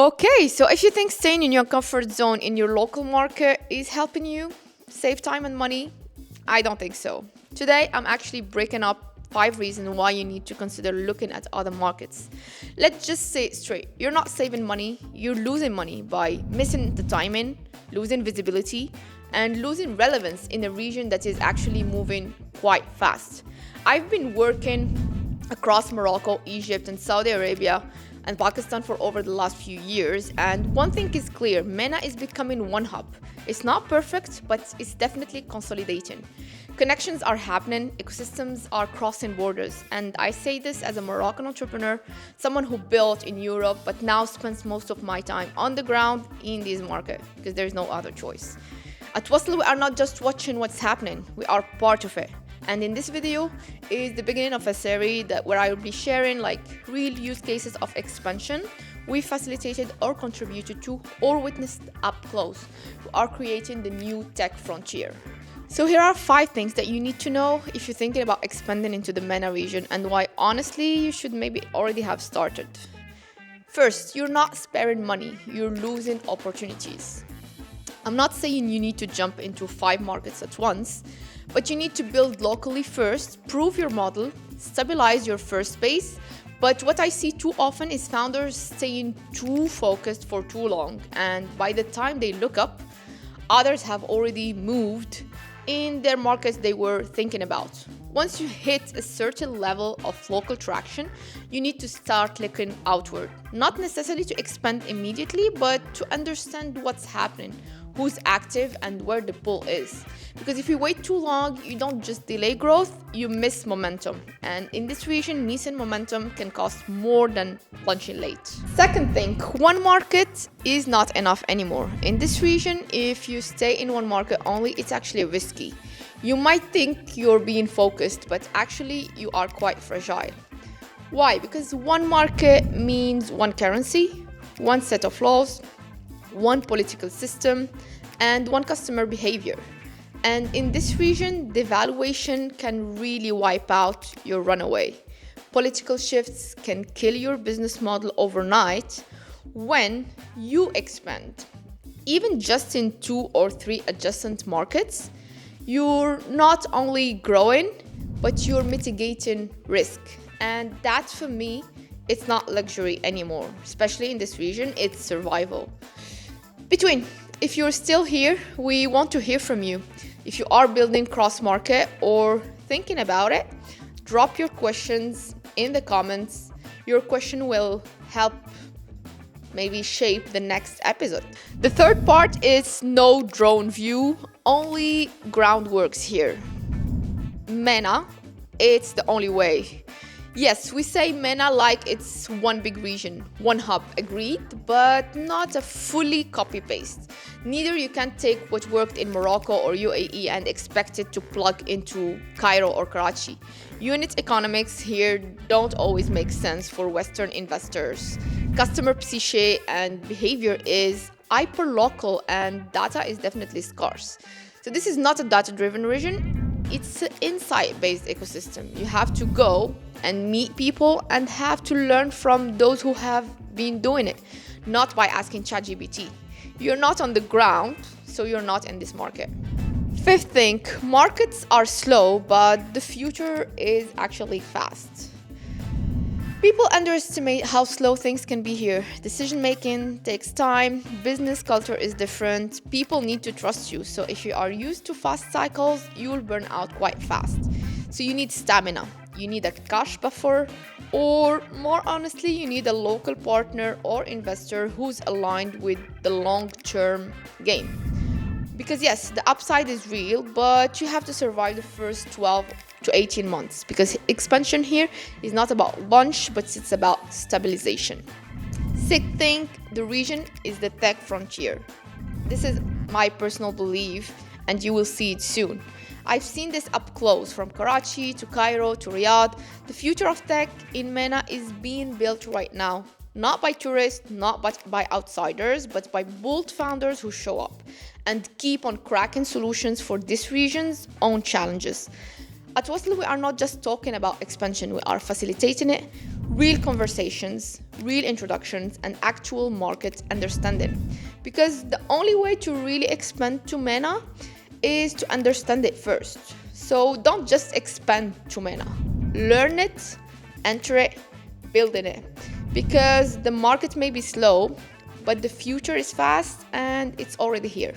Okay, so if you think staying in your comfort zone in your local market is helping you save time and money, I don't think so. Today, I'm actually breaking up 5 reasons why you need to consider looking at other markets. Let's just say it straight. You're not saving money, you're losing money by missing the timing, losing visibility, and losing relevance in a region that is actually moving quite fast. I've been working across Morocco, Egypt, and Saudi Arabia and Pakistan for over the last few years, and one thing is clear: Mena is becoming one hub. It's not perfect, but it's definitely consolidating. Connections are happening, ecosystems are crossing borders, and I say this as a Moroccan entrepreneur, someone who built in Europe but now spends most of my time on the ground in this market because there's no other choice. At Wasssl, we are not just watching what's happening, we are part of it. And in this video is the beginning of a series where I will be sharing real use cases of expansion we facilitated or contributed to or witnessed up close who are creating the new tech frontier. So here are 5 things that you need to know if you're thinking about expanding into the MENA region and why honestly you should maybe already have started. First, you're not sparing money, you're losing opportunities. I'm not saying you need to jump into 5 markets at once, but you need to build locally first, prove your model, stabilize your first base. But what I see too often is founders staying too focused for too long, and by the time they look up, others have already moved in their markets they were thinking about. Once you hit a certain level of local traction, you need to start looking outward. Not necessarily to expand immediately, but to understand what's happening, who's active, and where the pull is. Because if you wait too long, you don't just delay growth, you miss momentum. And in this region, missing momentum can cost more than launching late. Second thing, one market is not enough anymore. In this region, if you stay in one market only, it's actually risky. You might think you're being focused, but actually you are quite fragile. Why? Because one market means one currency, one set of laws, one political system, and one customer behavior. And in this region, devaluation can really wipe out your runaway. Political shifts can kill your business model overnight when you expand. Even just in 2 or 3 adjacent markets, you're not only growing, but you're mitigating risk. And that, for me, it's not luxury anymore. Especially in this region, it's survival. If you're still here, we want to hear from you. If you are building cross-market or thinking about it, drop your questions in the comments. Your question will help maybe shape the next episode. The third part is no drone view, only groundworks here. MENA, it's the only way. Yes, we say MENA like it's one big region, one hub, agreed, but not a fully copy-paste. Neither you can take what worked in Morocco or UAE and expect it to plug into Cairo or Karachi. Unit economics here don't always make sense for Western investors. Customer psyche and behavior is hyper-local and data is definitely scarce. So this is not a data-driven region. It's an insight-based ecosystem. You have to go and meet people and have to learn from those who have been doing it, not by asking ChatGPT. You're not on the ground, so you're not in this market. Fifth thing, markets are slow, but the future is actually fast. People underestimate how slow things can be here. Decision making takes time, business culture is different, people need to trust you. So if you are used to fast cycles, you will burn out quite fast. So you need stamina, you need a cash buffer, or more honestly, you need a local partner or investor who's aligned with the long-term game. Because yes, the upside is real, but you have to survive the first 12 to 18 months because expansion here is not about launch, but it's about stabilization. Sixth thing, the region is the tech frontier. This is my personal belief, and you will see it soon. I've seen this up close from Karachi to Cairo to Riyadh. The future of tech in MENA is being built right now. Not by tourists, not by outsiders, but by bold founders who show up and keep on cracking solutions for this region's own challenges. At Wasssl, we are not just talking about expansion, we are facilitating it. real conversations, real introductions, and actual market understanding. Because the only way to really expand to Mena is to understand it first. So don't just expand to Mena. Learn it, enter it, build in it. Because the market may be slow, but the future is fast and it's already here.